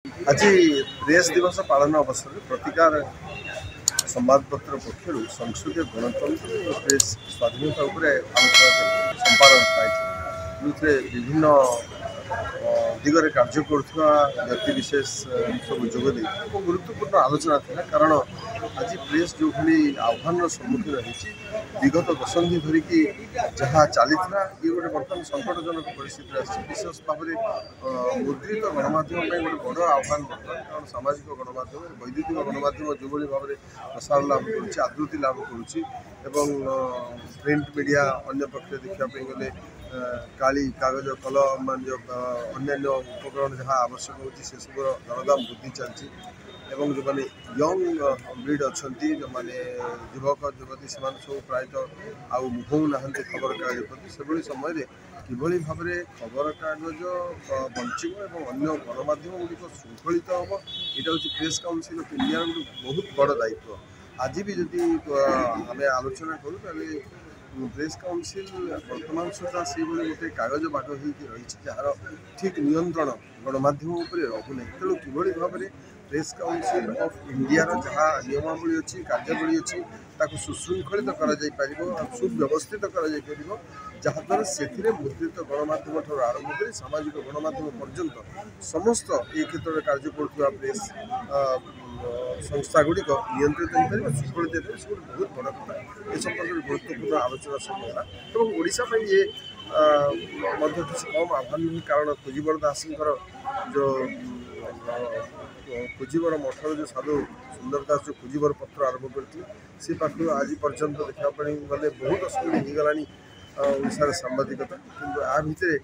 आज प्रेस दिवस पालन अवसर में प्रतिकार संवादपत्र पक्षर संसदीय गणतंत्र और प्रेस स्वाधीनता आलोचना संपादन पाई विभिन्न दिगरे कार्य करुवा व्यक्ति विशेष सब जोगदे गुरुत्वपूर्ण आलोचना था। कारण आज प्रेस जो भाई आह्वान सम्मुखीन होती विगत दशंधि धरिकी जहाँ चली ये गोटे बर्तमान संकटजनक परिस्थिति आसी विशेष भाव में मुद्रित गणमाध्यम गोटे बड़ आह्वान बर्तमान। कारण सामाजिक गणमाध्यम वैद्युतिक गणमाध्यम जो भाव में प्रसार लाभ कर आदृति लाभ प्रिंट मीडिया अन्य पक्ष देखापी गले काली कागज कलम मान जो अन्य उपकरण जहाँ आवश्यक होती से सब दरदाम वृद्धि चलती एवं जो मैंने यंग ब्रीड अच्छा जो मैंने युवक युवती से सब प्रायतः आउ मुहू ना खबर कागज प्रति से समय किभली भाव में खबर कागज बंचब और अन्य गणमाध्यम गुड़िक श्रृंखलित हम यहाँ हूँ प्रेस काउंसिल ऑफ इंडिया बहुत बड़ दायित्व। आज भी जदि आम आलोचना करूँ प्रेस काउंसिल वर्तमान सुधा से गोटे कागज बाग रही जार ठीक नियंत्रण गणमाध्यम रहूना तेणु किभली भाव में प्रेस काउंसिल ऑफ इंडिया जहाँ नियमावली अच्छी कार्यावली अच्छी सुशृंखलित सुव्यवस्थित जहाद्वारा से मुद्रित गणमाध्यम ठार आरंभ कर सामाजिक गणमाध्यम पर्यंत समस्त ये क्षेत्र में कार्य करुवा प्रेस संस्था गुड़िक नियंत्रित हो सुफलित हो बहुत बड़ा कथा ए संपर्क में गुरुत्वपूर्ण आलोचना समय और ओडिशा ये किसी कम आह्वान नहीं। कारण खुजीवर दास जो खुजीवर मठर जो साधु सुंदर दास जो खुजीवर पत्र आरंभ करते से पाखु आज पर्यंत देखा गले बहुत असुविधा हो गलानी ओडिशार सांबादिकता किंतु आ भितर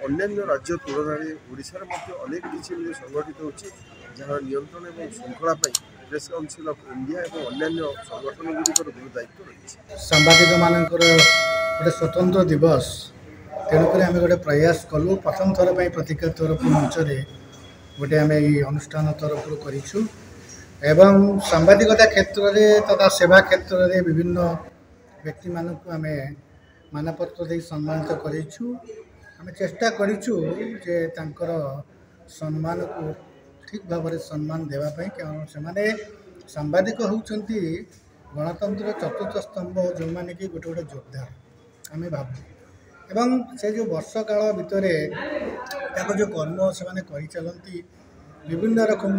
अन्य राज्य तुलन में ओडिशार अनेक किसी संगठित होची जहाँ नियंत्रण और श्रृंखला प्रेस काउंसिल ऑफ इंडिया और अन्य संगठन गुड़िकर बहुत दायित्व रही। सांबादिक मानकर गोटे स्वतंत्र दिवस तेणुक आम गोटे प्रयास कलु प्रथम थर पर प्रतिकार तरफ मंच गोटे आम अनुष्ठान तरफ करूँ एवं सांबादिकता क्षेत्र में तथा सेवा क्षेत्र में विभिन्न व्यक्ति मानक आम मानपत्र दे सम्मानित करूँ। आम चेष्टा करूँ जे तांकर सम्मान को ठीक भाव में सम्मान देवाई कारण से सांबादिक होती गणतंत्र चतुर्थ स्तंभ जो मैंने कि गोटे गोटे योद्धा आम भाव एवं से जो वर्ष काल भितर जो कर्म से कर चलती विभिन्न रकम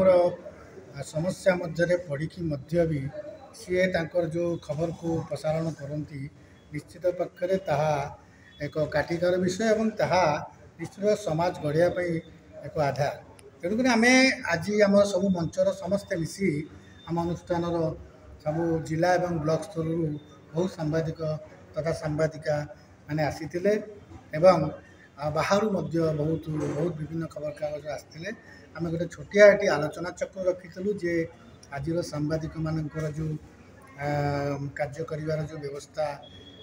समस्या मध्य पड़ी भी सी जो खबर को प्रसारण करती निश्चित पक्षरे ताहा एक काटिकार विषय एवं ताहा निश्चित समाज गढ़ापी एक आधार। तेणुक आम आज आम सब मंचर समस्ते मिसी आम अनुष्ठान सब जिला एवं ब्लॉक स्तर बहुत सांबादिक तथा सांबादिका माने आसीथिले एवं बाहर बहुत बहुत विभिन्न खबर कागज आसते आम गोटे छोटिया ये आलोचना चक्र रखीलु जे आज सांबादिक मानकर जो कार्य करिवार जो व्यवस्था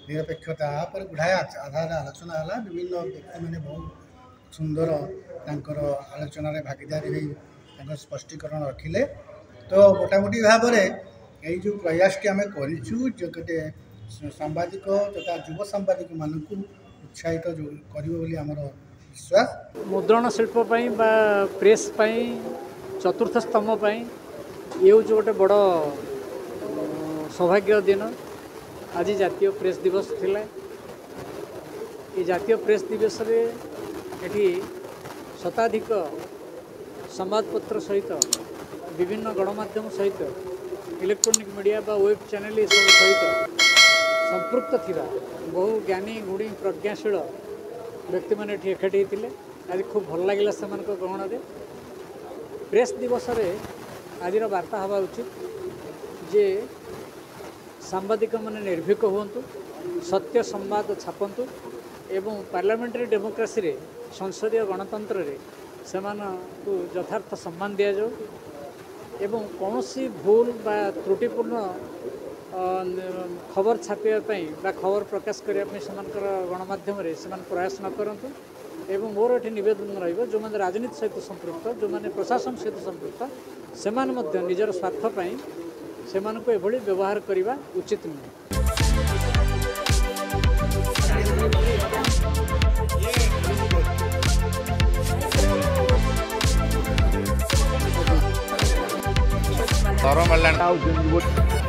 निरपेक्षता पर गुढ़ाए आधार आलोचना है विभिन्न व्यक्ति मैंने बहुत सुंदर तांकर आलोचन भागीदारी हो स्पष्टीकरण रखिले। तो मोटामोटी भाव में यही जो प्रयास टी आम करते सांबादिक तथा युव सांबादिक मानक उत्साहित कर विश्वास। मुद्रण शिल्प प्रेस चतुर्थ स्तंभ ये हूँ गोटे बड़ सौभाग्य दिन। आज जातीय प्रेस दिवस थिला। ये जातीय प्रेस दिवस रे एठी शताधिक संवादपत्र सहित विभिन्न गणमाध्यम सहित इलेक्ट्रोनिक मीडिया बा वेब चैनल सब सहित संपृक्त थिबा बहु ज्ञानी गुणी प्रज्ञाशील व्यक्ति मैंने एकाठी होते। आज खूब भल लगे से गहण में प्रेस दिवस रे आज वार्ता हवा उचित जे सांबादिक मैंने निर्भीक हूँ सत्य संवाद छापन्तु एवं पार्लियामेंटारी डेमोक्रेसी रे संसदीय गणतंत्र रे को यथार्थ सम्मान दि जाऊ एवं कौन सी भूल बा त्रुटिपूर्ण खबर छापाई खबर प्रकाश करने गणमाध्यम प्रयास न करतु एवं मोर ये नवेदन रो मैंने राजनीति सहित संपृक्त जो मैंने प्रशासन सहित संपृक्त से निजर स्वार्थपाई से व्यवहार करने उचित नुहे। ଡର ମାରିଲାଣି ଆଉ